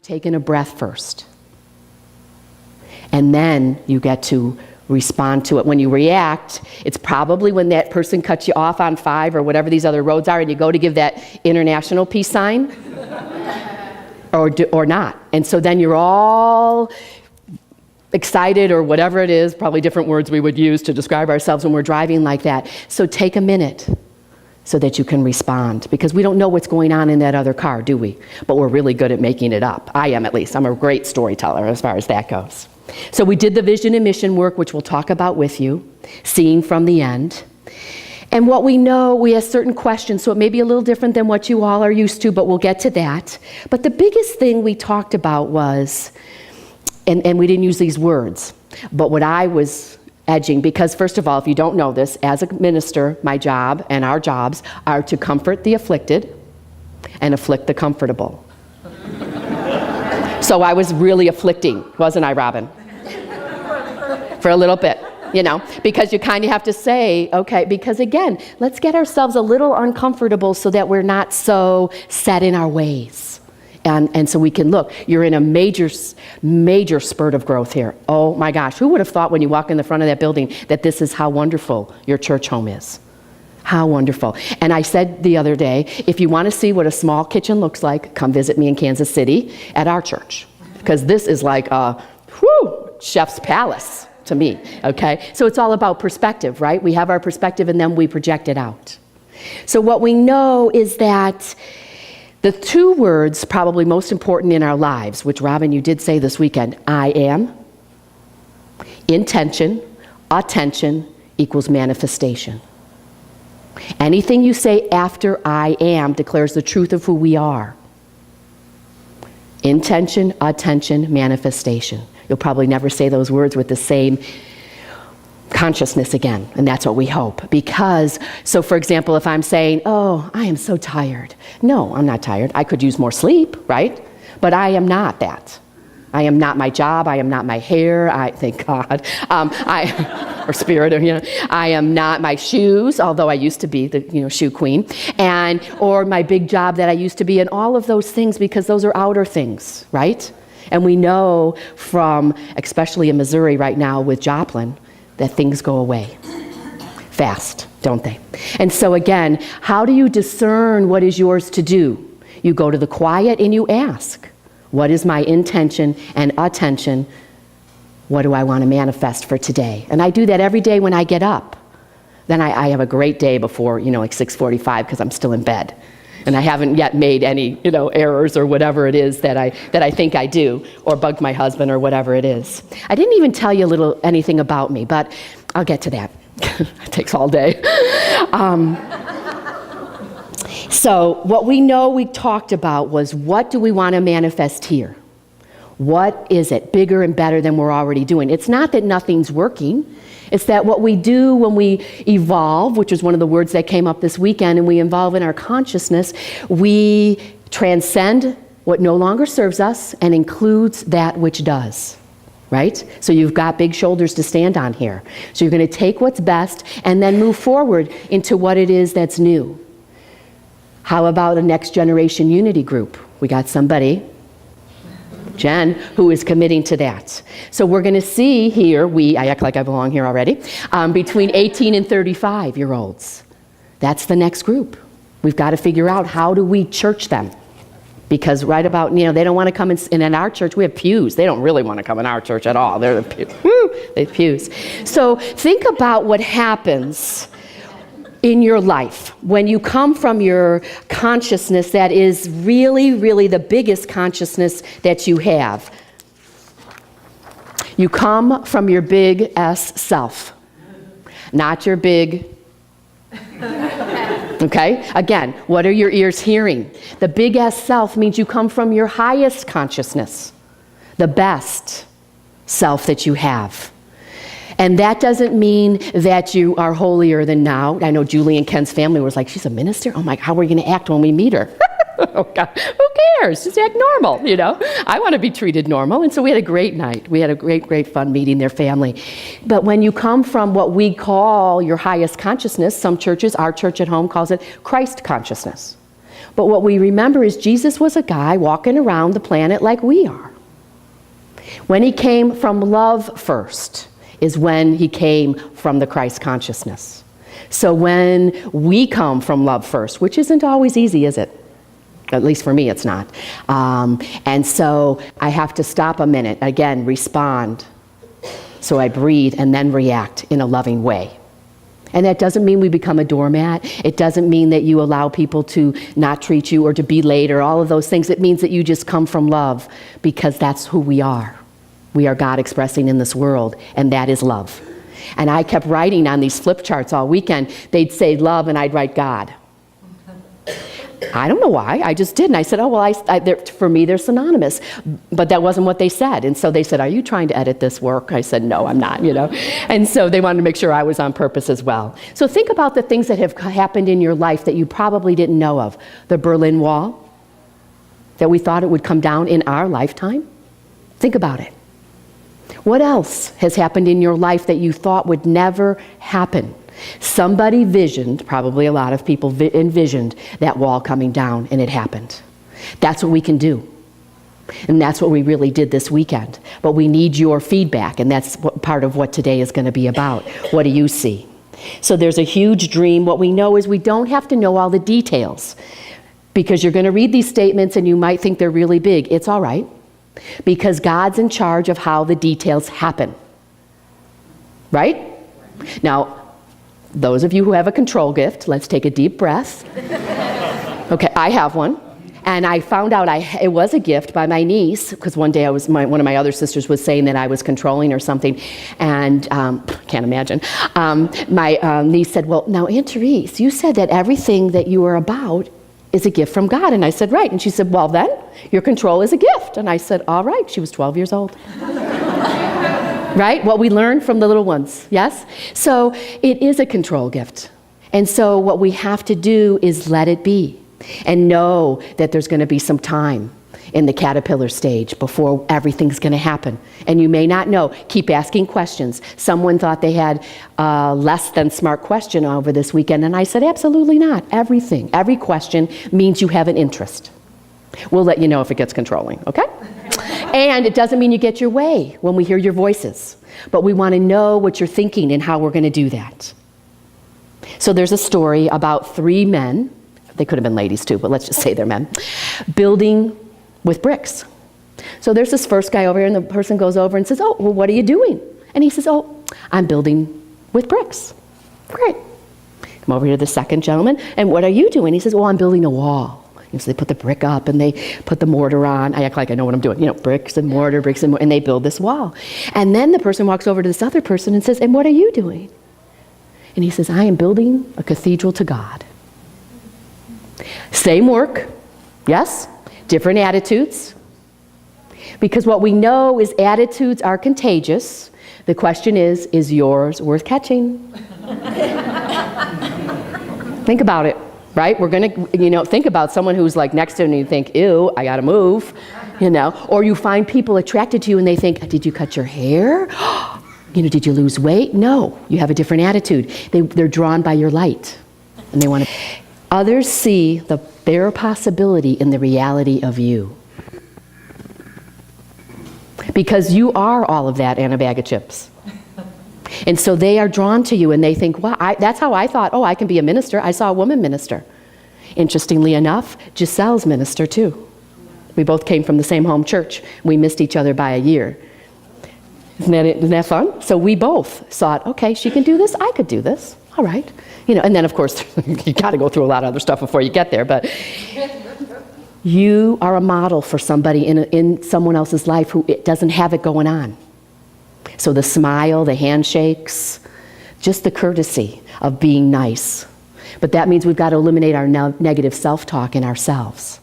taking a breath first. And then you get to respond to it. When you react, it's probably when that person cuts you off on 5 or whatever these other roads are, and you go to give that international peace sign, or not. And so then you're all excited or whatever it is, probably different words we would use to describe ourselves when we're driving like that. So take a minute so that you can respond, because we don't know what's going on in that other car, do we? But we're really good at making it up. I am, at least. I'm a great storyteller as far as that goes. So we did the vision and mission work, which we'll talk about with you, seeing from the end. And what we know, we have certain questions, so it may be a little different than what you all are used to, but we'll get to that. But the biggest thing we talked about was, and we didn't use these words, but what I was edging, because first of all, if you don't know this, as a minister, my job and our jobs are to comfort the afflicted and afflict the comfortable. So I was really afflicting, wasn't I, Robin? For a little bit, you know, because you kind of have to say, okay, because again, let's get ourselves a little uncomfortable so that we're not so set in our ways. And so we can look, you're in a major spurt of growth here. Oh my gosh, who would have thought when you walk in the front of that building that this is how wonderful your church home is? How wonderful. And I said the other day, if you want to see what a small kitchen looks like, come visit me in Kansas City at our church. Because this is like a chef's palace to me, okay? So it's all about perspective, right? We have our perspective and then we project it out. So what we know is that the 2 words probably most important in our lives, which Robin, you did say this weekend, I am, intention, attention equals manifestation. Anything you say after I am declares the truth of who we are. Intention, attention, manifestation. You'll probably never say those words with the same consciousness again, and that's what we hope. Because, so for example, if I'm saying, oh, I am so tired. No, I'm not tired. I could use more sleep, right? But I am not that. I am not my job. I am not my hair. Thank God. Or spirit, or, you know. I am not my shoes, although I used to be the, shoe queen, or my big job that I used to be, and all of those things, because those are outer things, right? And we know from, especially in Missouri right now with Joplin, that things go away fast, don't they? And so again, how do you discern what is yours to do? You go to the quiet and you ask, what is my intention and attention? What do I want to manifest for today? And I do that every day when I get up. Then I have a great day before, like 6:45, because I'm still in bed. And I haven't yet made any, errors or whatever it is that I think I do, or bugged my husband or whatever it is. I didn't even tell you anything about me, but I'll get to that. It takes all day. So what we know we talked about was, what do we want to manifest here? What is it bigger and better than we're already doing? It's not that nothing's working. It's that what we do when we evolve, which is one of the words that came up this weekend, and we evolve in our consciousness, we transcend what no longer serves us and includes that which does, right? So you've got big shoulders to stand on here. So you're going to take what's best and then move forward into what it is that's new. How about a next generation unity group? We got somebody, Jen, who is committing to that. So we're going to see here, I act like I belong here already, between 18 and 35-year-olds. That's the next group. We've got to figure out, how do we church them? Because right about, they don't want to come in our church. We have pews. They don't really want to come in our church at all. They're the pews. They have pews. So think about what happens in your life when you come from your consciousness that is really, really the biggest consciousness that you have. You come from your big S self, not your big, okay? Again, what are your ears hearing? The big S self means you come from your highest consciousness, the best self that you have. And that doesn't mean that you are holier than now. I know Julie and Ken's family was like, she's a minister? Oh my, how are we going to act when we meet her? Oh God, who cares? Just act normal, I want to be treated normal. And so we had a great night. We had a great fun meeting their family. But when you come from what we call your highest consciousness, some churches, our church at home calls it Christ consciousness. But what we remember is Jesus was a guy walking around the planet like we are. When he came from love first is when he came from the Christ consciousness. So when we come from love first, which isn't always easy, is it? At least for me, it's not. And so I have to stop a minute, again, respond. So I breathe and then react in a loving way. And that doesn't mean we become a doormat. It doesn't mean that you allow people to not treat you or to be late or all of those things. It means that you just come from love, because that's who we are. We are God expressing in this world, and that is love. And I kept writing on these flip charts all weekend. They'd say love, and I'd write God. I don't know why. I just did. And I said, oh, well, for me, they're synonymous. But that wasn't what they said. And so they said, are you trying to edit this work? I said, no, I'm not, And so they wanted to make sure I was on purpose as well. So think about the things that have happened in your life that you probably didn't know of. The Berlin Wall, that we thought it would come down in our lifetime. Think about it. What else has happened in your life that you thought would never happen? Somebody visioned, probably a lot of people envisioned that wall coming down, and it happened. That's what we can do. And that's what we really did this weekend. But we need your feedback, and that's part of what today is going to be about. What do you see? So there's a huge dream. What we know is we don't have to know all the details, because you're going to read these statements and you might think they're really big. It's all right, because God's in charge of how the details happen. Right? Now, those of you who have a control gift, let's take a deep breath. Okay, I have one. And I found out it was a gift by my niece, because one day one of my other sisters was saying that I was controlling or something, and can't imagine. My niece said, well, now, Aunt Therese, you said that everything that you are about is a gift from God. And I said, right. And she said, well, then, your control is a gift. And I said, all right. She was 12 years old. Right? What we learn from the little ones, yes? So it is a control gift. And so what we have to do is let it be and know that there's going to be some time in the caterpillar stage before everything's going to happen. And you may not know. Keep asking questions. Someone thought they had a less than smart question over this weekend, and I said, absolutely not. Every question means you have an interest. We'll let you know if it gets controlling, okay? And it doesn't mean you get your way when we hear your voices. But we want to know what you're thinking and how we're going to do that. So there's a story about 3 men, they could have been ladies too, but let's just say they're men, building with bricks. So there's this first guy over here, and the person goes over and says, oh, well, what are you doing? And he says, oh, I'm building with bricks. Great. Come over here to the second gentleman, and what are you doing? He says, well, I'm building a wall. And so they put the brick up and they put the mortar on. I act like I know what I'm doing. Bricks and mortar, and they build this wall. And then the person walks over to this other person and says, and what are you doing? And he says, I am building a cathedral to God. Same work, yes? Different attitudes. Because what we know is attitudes are contagious. The question is yours worth catching? Think about it. Right? We're going to, think about someone who's like next to you and you think, ew, I got to move, Or you find people attracted to you and they think, did you cut your hair? Did you lose weight? No, you have a different attitude. They're drawn by your light. And they want to. Others see their possibility in the reality of you. Because you are all of that and a bag of chips. And so they are drawn to you and they think, wow, that's how I thought, I can be a minister. I saw a woman minister. Interestingly enough, Giselle's minister too. We both came from the same home church. We missed each other by a year. Isn't that fun? So we both thought, okay, she can do this, I could do this. All right. And then of course, you got to go through a lot of other stuff before you get there, but you are a model for somebody in someone else's life who doesn't have it going on. So the smile, the handshakes, just the courtesy of being nice. But that means we've got to eliminate our negative self-talk in ourselves.